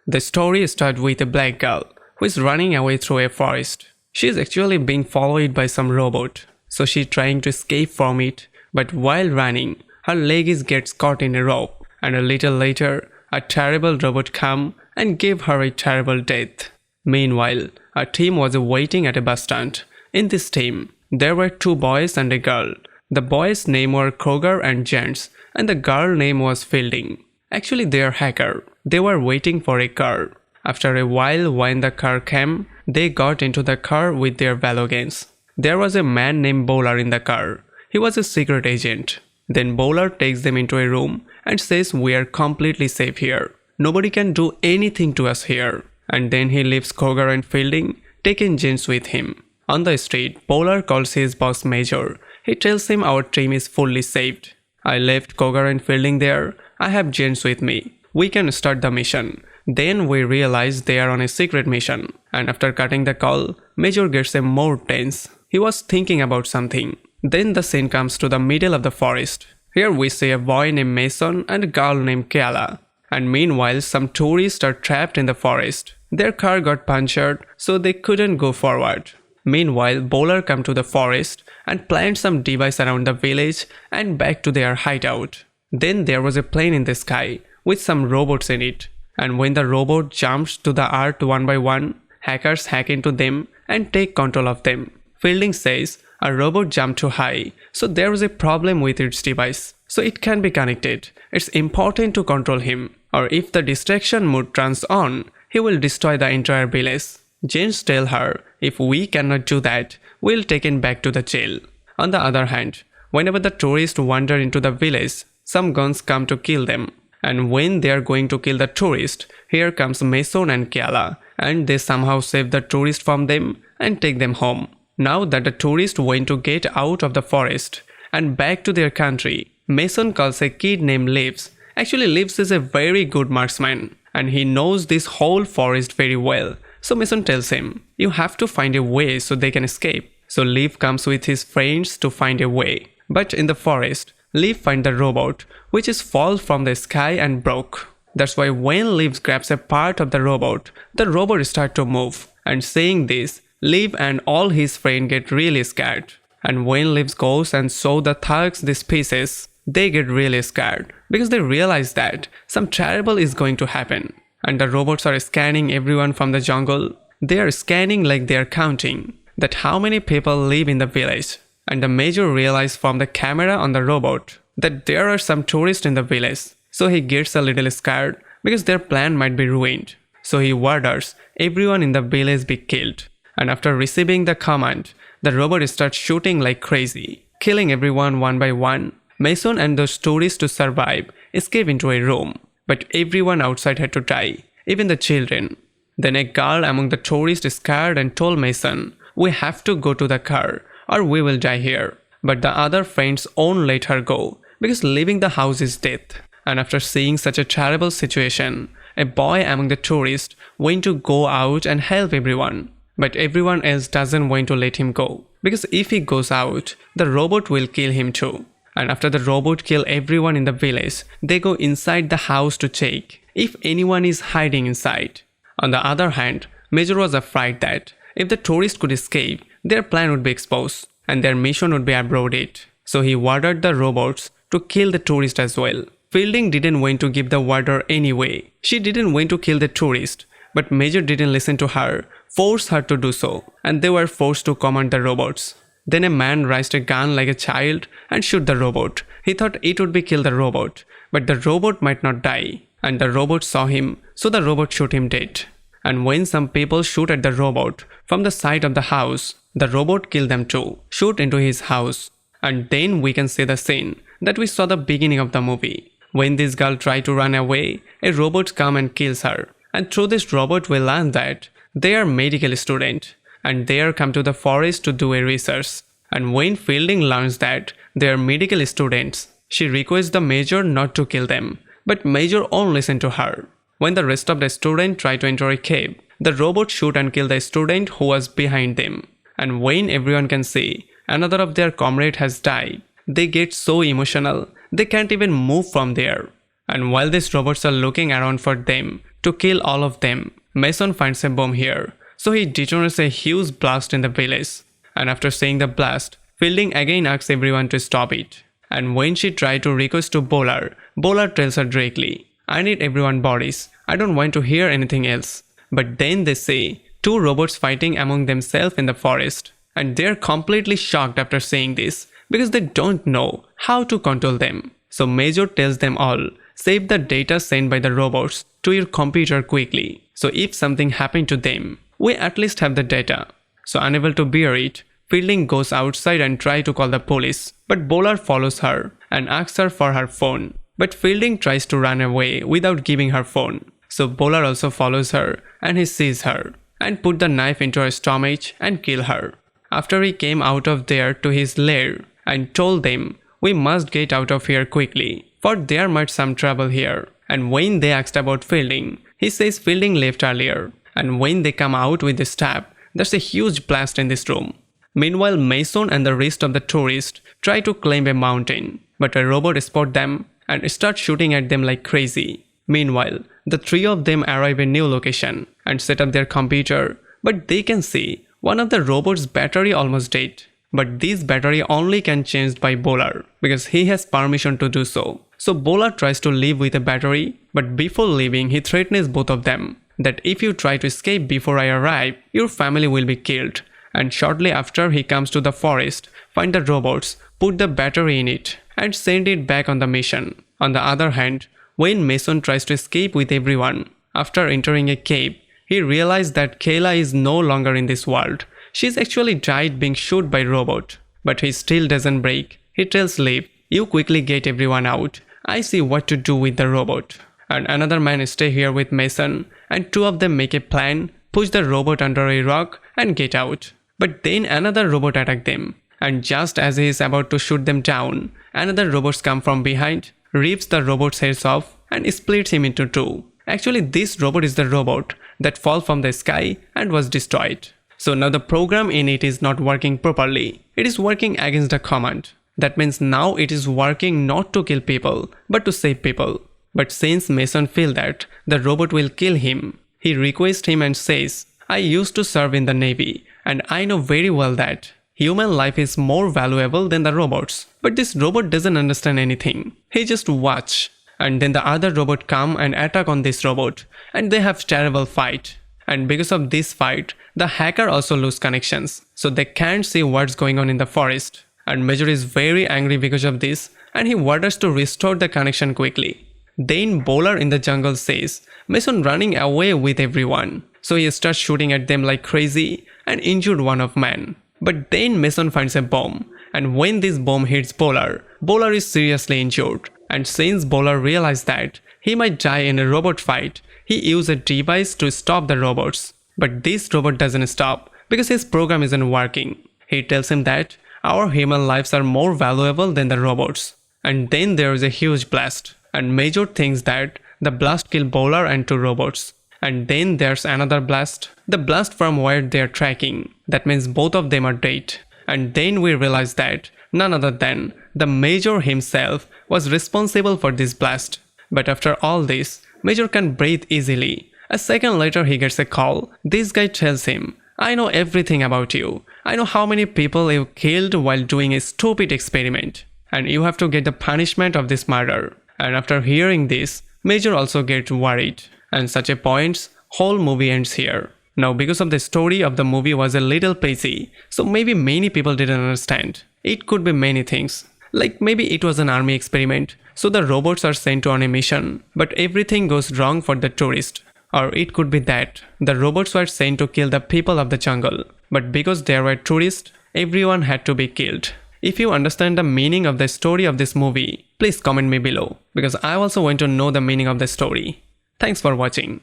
The story starts with a black girl who is running away through a forest. She is actually being followed by some robot, so she is trying to escape from it, but while running, her leg gets caught in a rope, and a little later, a terrible robot comes and gave her a terrible death. Meanwhile, a team was waiting at a bus stand. In this team, there were two boys and a girl. The boys' name were Kroger and Jens, and the girl name was Fielding. Actually, they are hacker. They were waiting for a car. After a while, when the car came, they got into the car with their Valogans. There was a man named Bowler in the car. He was a secret agent. Then Bowler takes them into a room and says we are completely safe here. Nobody can do anything to us here. And then he leaves Kroger and Fielding, taking Jens with him. On the street, Bowler calls his boss Major. He tells him our team is fully saved. I left Kroger and Fielding there. I have Jens with me. We can start the mission. Then we realize they are on a secret mission. And after cutting the call, Major gets a more tense. He was thinking about something. Then the scene comes to the middle of the forest. Here we see a boy named Mason and a girl named Kayla. And meanwhile, some tourists are trapped in the forest. Their car got punctured, so they couldn't go forward. Meanwhile, Bowler come to the forest and plant some device around the village and back to their hideout. Then there was a plane in the sky with some robots in it. And when the robot jumps to the earth one by one, hackers hack into them and take control of them. Fielding says a robot jumped too high, so there was a problem with its device. So it can be connected. It's important to control him. Or if the distraction mode turns on, he will destroy the entire village. Jens tells her, if we cannot do that, we'll take him back to the jail. On the other hand, whenever the tourists wander into the village, some guns come to kill them. And when they are going to kill the tourist, here comes Mason and Kayla, and they somehow save the tourist from them and take them home. Now that the tourists went to get out of the forest and back to their country, Mason calls a kid named Leaves. Actually, Leaves is a very good marksman, and he knows this whole forest very well. So Mason tells him, you have to find a way so they can escape. So Leaf comes with his friends to find a way. But in the forest, Leaf finds the robot, which is fall from the sky and broke. That's why when Leaf grabs a part of the robot starts to move. And seeing this, Leaf and all his friends get really scared. And when Leaf goes and shows the thugs these pieces, they get really scared because they realize that some terrible is going to happen. And the robots are scanning everyone from the jungle. They are scanning like they are counting that how many people live in the village. And the Major realizes from the camera on the robot that there are some tourists in the village. So he gets a little scared because their plan might be ruined. So he orders everyone in the village be killed. And after receiving the command, the robot starts shooting like crazy, killing everyone one by one. Mason and those tourists to survive escape into a room. But everyone outside had to die, even the children. Then a girl among the tourists scared and told Mason, we have to go to the car or we will die here. But the other friends won't let her go because leaving the house is death. And after seeing such a terrible situation, a boy among the tourists went to go out and help everyone. But everyone else doesn't want to let him go because if he goes out, the robot will kill him too. And after the robot kills everyone in the village, they go inside the house to check if anyone is hiding inside. On the other hand, Major was afraid that if the tourists could escape, their plan would be exposed and their mission would be aborted. So he ordered the robots to kill the tourists as well. Fielding didn't want to give the order anyway. She didn't want to kill the tourist, but Major didn't listen to her, forced her to do so, and they were forced to command the robots. Then a man raised a gun like a child and shoot the robot. He thought it would be kill the robot, but the robot might not die. And the robot saw him, so the robot shoot him dead. And when some people shoot at the robot from the side of the house, the robot kill them too, shoot into his house. And then we can see the scene that we saw the beginning of the movie. When this girl tried to run away, a robot come and kills her. And through this robot we learn that they are medical students. And they are come to the forest to do a research. And when Fielding learns that they are medical students, she requests the Major not to kill them, but Major won't listen to her. When the rest of the students try to enter a cave, the robot shoot and kill the student who was behind them. And when everyone can see another of their comrade has died, they get so emotional they can't even move from there. And while these robots are looking around for them to kill all of them, Mason finds a bomb here. So he detonates a huge blast in the village. And after seeing the blast, Fielding again asks everyone to stop it. And when she tried to request to Bowler, Bowler tells her directly, "I need everyone bodies. I don't want to hear anything else." But then they see two robots fighting among themselves in the forest. And they're completely shocked after seeing this because they don't know how to control them. So Major tells them all, "Save the data sent by the robots to your computer quickly. So if something happened to them, we at least have the data." So unable to bear it, Fielding goes outside and tries to call the police. But Bowler follows her and asks her for her phone. But Fielding tries to run away without giving her phone. So Bowler also follows her and he sees her and put the knife into her stomach and kill her. After he came out of there to his lair and told them, "We must get out of here quickly, for there might some trouble here." And when they asked about Fielding, he says Fielding left earlier. And when they come out with the stab, there's a huge blast in this room. Meanwhile, Mason and the rest of the tourists try to climb a mountain, but a robot spots them and starts shooting at them like crazy. Meanwhile, the three of them arrive at a new location and set up their computer, but they can see one of the robot's battery almost dead. But this battery only can changed by Bowler because he has permission to do so. So Bowler tries to leave with a battery, but before leaving he threatens both of them that if you try to escape before I arrive, your family will be killed. And shortly after he comes to the forest, find the robots, put the battery in it and send it back on the mission. On the other hand, when Mason tries to escape with everyone, after entering a cave, he realized that Kayla is no longer in this world. She's actually died being shot by robot. But he still doesn't break. He tells Liv, "You quickly get everyone out. I see what to do with the robot." And another man stay here with Mason and two of them make a plan, push the robot under a rock and get out. But then another robot attack them. And just as he is about to shoot them down, another robots come from behind, rips the robot's heads off and splits him into two. Actually, this robot is the robot that fell from the sky and was destroyed. So now the program in it is not working properly. It is working against the command. That means now it is working not to kill people, but to save people. But since Mason feels that the robot will kill him, he requests him and says, "I used to serve in the Navy and I know very well that human life is more valuable than the robots." But this robot doesn't understand anything. He just watch. And then the other robot come and attack on this robot and they have terrible fight. And because of this fight, the hacker also lose connections. So they can't see what's going on in the forest. And Major is very angry because of this and he orders to restore the connection quickly. Then Bowler in the jungle says Mason running away with everyone. So he starts shooting at them like crazy and injured one of man. But then Mason finds a bomb. And when this bomb hits Bowler, Bowler is seriously injured. And since Bowler realized that he might die in a robot fight, he used a device to stop the robots. But this robot doesn't stop because his program isn't working. He tells him that our human lives are more valuable than the robots. And then there is a huge blast. And Major thinks that the blast killed Bowler and two robots. And then there's another blast. The blast from where they're tracking. That means both of them are dead. And then we realize that none other than the Major himself was responsible for this blast. But after all this, Major can breathe easily. A second later he gets a call. This guy tells him, "I know everything about you. I know how many people you killed while doing a stupid experiment. And you have to get the punishment of this murder." And after hearing this, Major also gets worried. And such a point, whole movie ends here. Now because of the story of the movie was a little patchy, so maybe many people didn't understand. It could be many things. Like maybe it was an army experiment, so the robots are sent on a mission, but everything goes wrong for the tourist. Or it could be that the robots were sent to kill the people of the jungle, but because there were tourists, everyone had to be killed. If you understand the meaning of the story of this movie, please comment me below, because I also want to know the meaning of the story. Thanks for watching.